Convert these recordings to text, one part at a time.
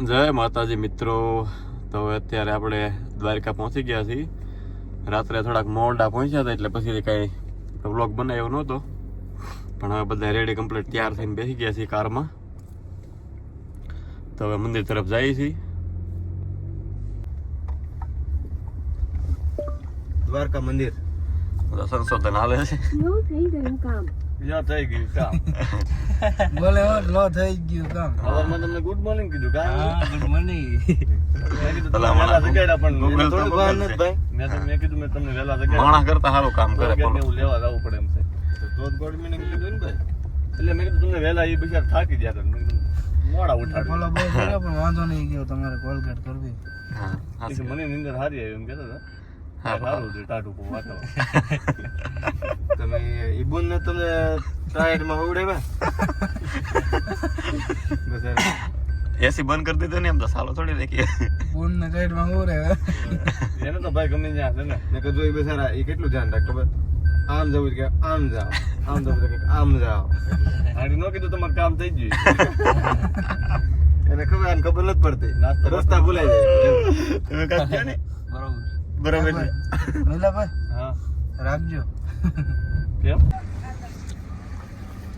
જય માતાજી મિત્રો. તો અત્યારે આપણે દ્વારકા પહોંચી ગયા છીએ. રાત્રે થોડાક મોડા પહોંચ્યા હતા એટલે પછી કાંઈ વ્લોગ બનાવ્યો નહોતો, પણ હવે બધા રેડી કમ્પ્લીટ તૈયાર થઈને બેસી ગયા છીએ કારમાં. તો હવે મંદિર તરફ જઈએ છીએ. દ્વારકા મંદિર બધા સંશોધન હાલે છે. થઈ ગયું કામ. યા થઈ ગયું કામ. બોલે લો થઈ ગયું કામ. સવારમાં તમને ગુડ મોર્નિંગ કીધું કામ. Good morning. ભલા વહેલા જગાડ્યા પણ Google એને થોડું તો ભાન Google નથી ભાઈ. મેં કીધું મેં તમને વહેલા જગાડ્યા. માણસ કરતા સારું કામ કરે. એવું લેવા જવું પડે એમ છે. તો ગુડ મોર્નિંગ કીધું ને ભાઈ. એટલે મેં કીધું તમને વહેલા એ બિચારા થાકી ગયા હતા. મેં કીધું મોડા ઉઠાડ્યું. બોલો બહુ કર્યો પણ વાંધો નહીં ગયો, તમારે કોલગેટ કરવી. હા, એટલે મને નીંદર હારી આવી એમ કહેતા હતા. હા, સારું છે ટાટું પર વાતાવરણ. તમે ઈબુન ને તમને ટાયરમાં ઉડાવ્યા. એસી બંધ કરી દીધો ને એમ તો સાલો થોડી રાખીએ. ફોન ને સાઈડ માં હું રે. એને તો ભાઈ ગમે ત્યાં છે ને મેં કીધું એ બેસારા એ કેટલું ધ્યાન રાખ ખબર. આમ જવું કે આમ જાઓ, આમ જવું કે આમ જાઓ. હાડી નો કીધું તમારું કામ થઈ ગયું. એને ખબર આને ખબર નથી પડતી, રસ્તા ભૂલાઈ જાય. તમે કાંઈ કહો ને? બરોબર. બરોબર છે. મિલાભાઈ હા રાખજો. કેમ?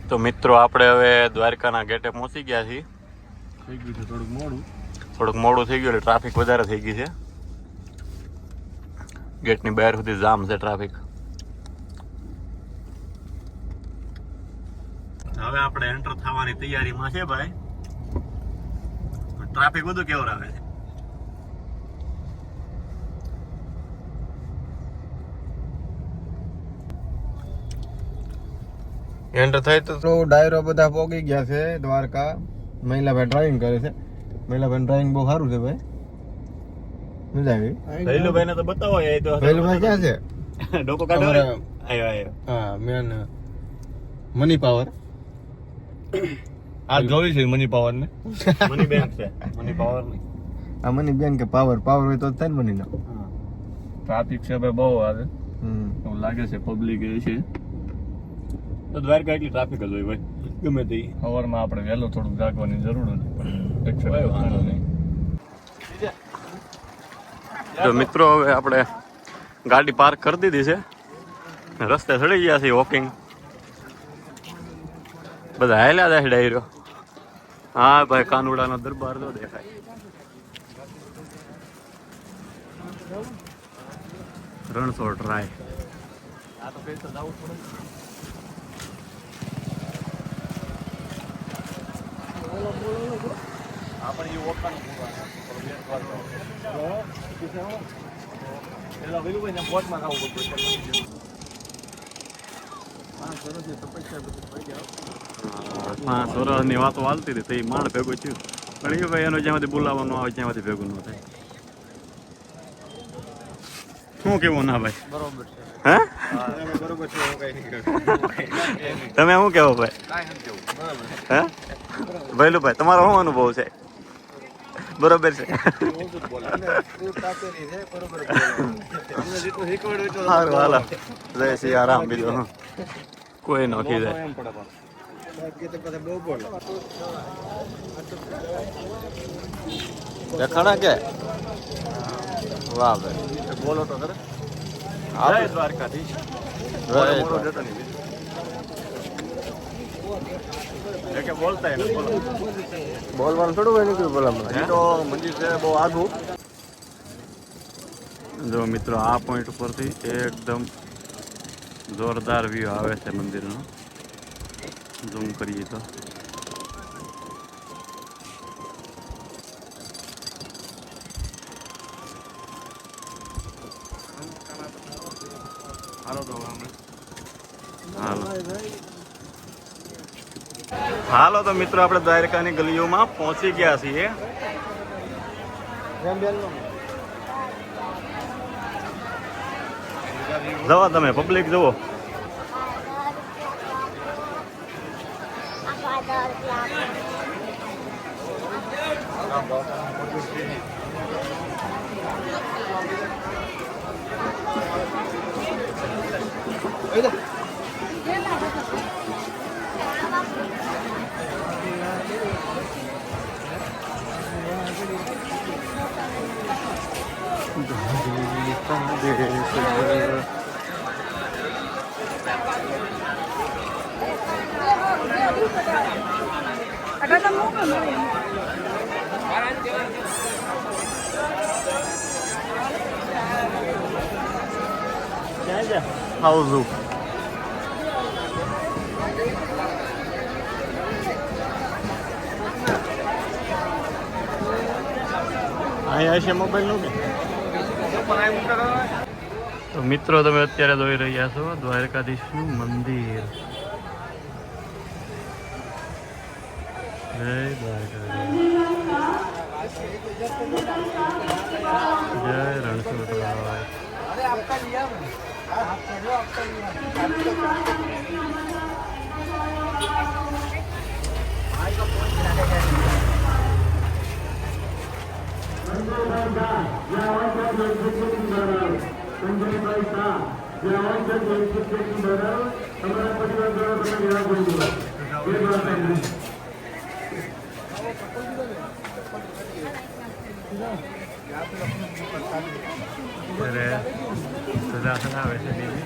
તો મિત્રો આપણે હવે દ્વારકાના ગેટે પહોંચી ગયા છીએ. થઈ ગયું છે થોડુંક મોડું. થોડુંક મોડું થઈ ગયું એટલે ટ્રાફિક વધારે થઈ ગઈ છે. ગેટની બહાર સુધી જામ છે ટ્રાફિક. હવે આપણે એન્ટર થવાની તૈયારીમાં છે ભાઈ. ટ્રાફિક બધું કેવું આવે છે. એન્ટર થાય તો ડાયરો બધા પોગી ગયા છે દ્વારકા. મહિલાભાઈ ડ્રાઇવિંગ કરે છે. મહિલાભાઈ ડ્રાઇવિંગ બહુ સારું છે ભાઈ, મજા આવી. ભૈલુભાઈ ને તો બતાવો એ તો મહિલાભાઈ ક્યાં છે? ડોકો કાઢો. આવ્યો હા મેન મની પાવર. આ જોઈ છે મની પાવર ને. મની બેંક છે, મની પાવર નહીં. આ મની બેન કે પાવર હોય તો થાય ને મની ના. ટ્રાફિક છે ભાઈ બહુ આવે. એવું લાગે છે પબ્લિક એ છે. તો દ્વારકા એટલી ટ્રાફિક જ હોય ભાઈ, ગમે તે. સવારમાં આપણે વહેલો થોડુંક જાગવાની જરૂર નથી. વાંધો નહીં. તો મિત્રો હવે આપણે ગાડી પાર્ક કરી દીધી છે, રસ્તે ચડી ગયા છે વોકિંગ. બધા હાલ્યા જાય ડાયરો. હા ભાઈ કાનુડાનો દરબાર તો દેખાય. રણછોડ રાય. આ તો કઈ તો જવું પડે. આપણે એ ઓકાનું પેલા પેલું હોય ને બોટમાં ખાવું પડતું. પાંચ વર્ષની વાતો હાલતી હતી તો એ માણ ભેગું થયું, પણ એ ભાઈ એનો જ્યાંથી બોલાવવાનું આવે ત્યાંથી ભેગું ન થાય. શું કેવું ના ભાઈ? બરોબર છે. હે બરોબર છે. તમે શું કેવો ભાઈ? હે ભૈલું ભાઈ તમારો શું અનુભવ છે? બરોબર છે. સારું હાલો, જય સિયારામ. બીજું કોઈ નોખી જાય. દેખાણા કે વાહ ભાઈ, બોલો તો ખરે. જય દ્વારકાધીશ. કે બોલતા એને બોલો. બોલવાનું થોડું હોય નીકળ્યું બોલામાં. એ તો મંદિર છે બહુ આઘું. જો મિત્રો આ પોઈન્ટ ઉપરથી એકદમ જોરદાર વ્યૂ આવે છે મંદિરનો. ઝૂમ કરીએ તો હાલો. તો મિત્રો આપણે દ્વારકાની ગલીઓમાં પહોંચી ગયા છીએ. જવા તમે પબ્લિક જુઓ. હાઉઝુ અહીંયા છે મોબાઈલ નું કે તો મિત્રો તમે અત્યારે જોઈ રહ્યા છો દ્વારકાધીશનું મંદિર. જય દ્વારકાધીશ, જય રણછોડરાય. સુદર્શન આવે છે દેવી.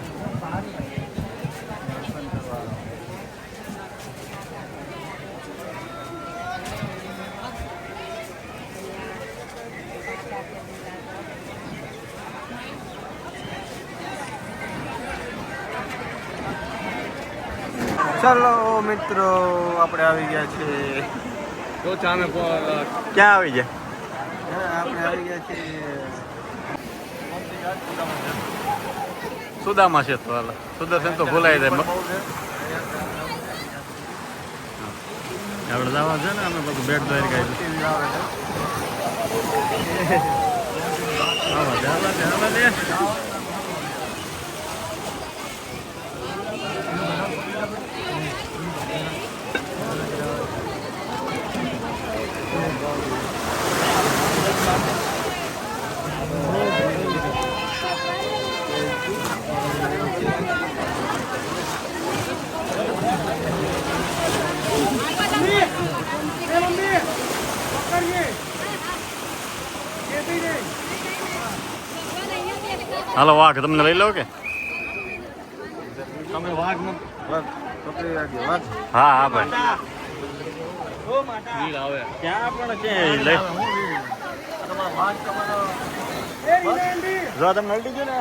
ચાલો મિત્રો આપણે આવી ગયા છે. તો ચામે ક્યાં આવી જાય? આપણે આવી ગયા છીએ સુદામા છે. તો હાલ સુદર્શન તો ભૂલાઈ જાય. આપણે જવા છે ને અમે બધું બેટ દ્વારકા હાલો વાઘ તમને લઈ લો કે? તમે વાઘ પકડી રાખજો. વાઘ હા હા ભાઈ ક્યાં પણ ક્યાં લઈ જો તમને અડી ગયું ને.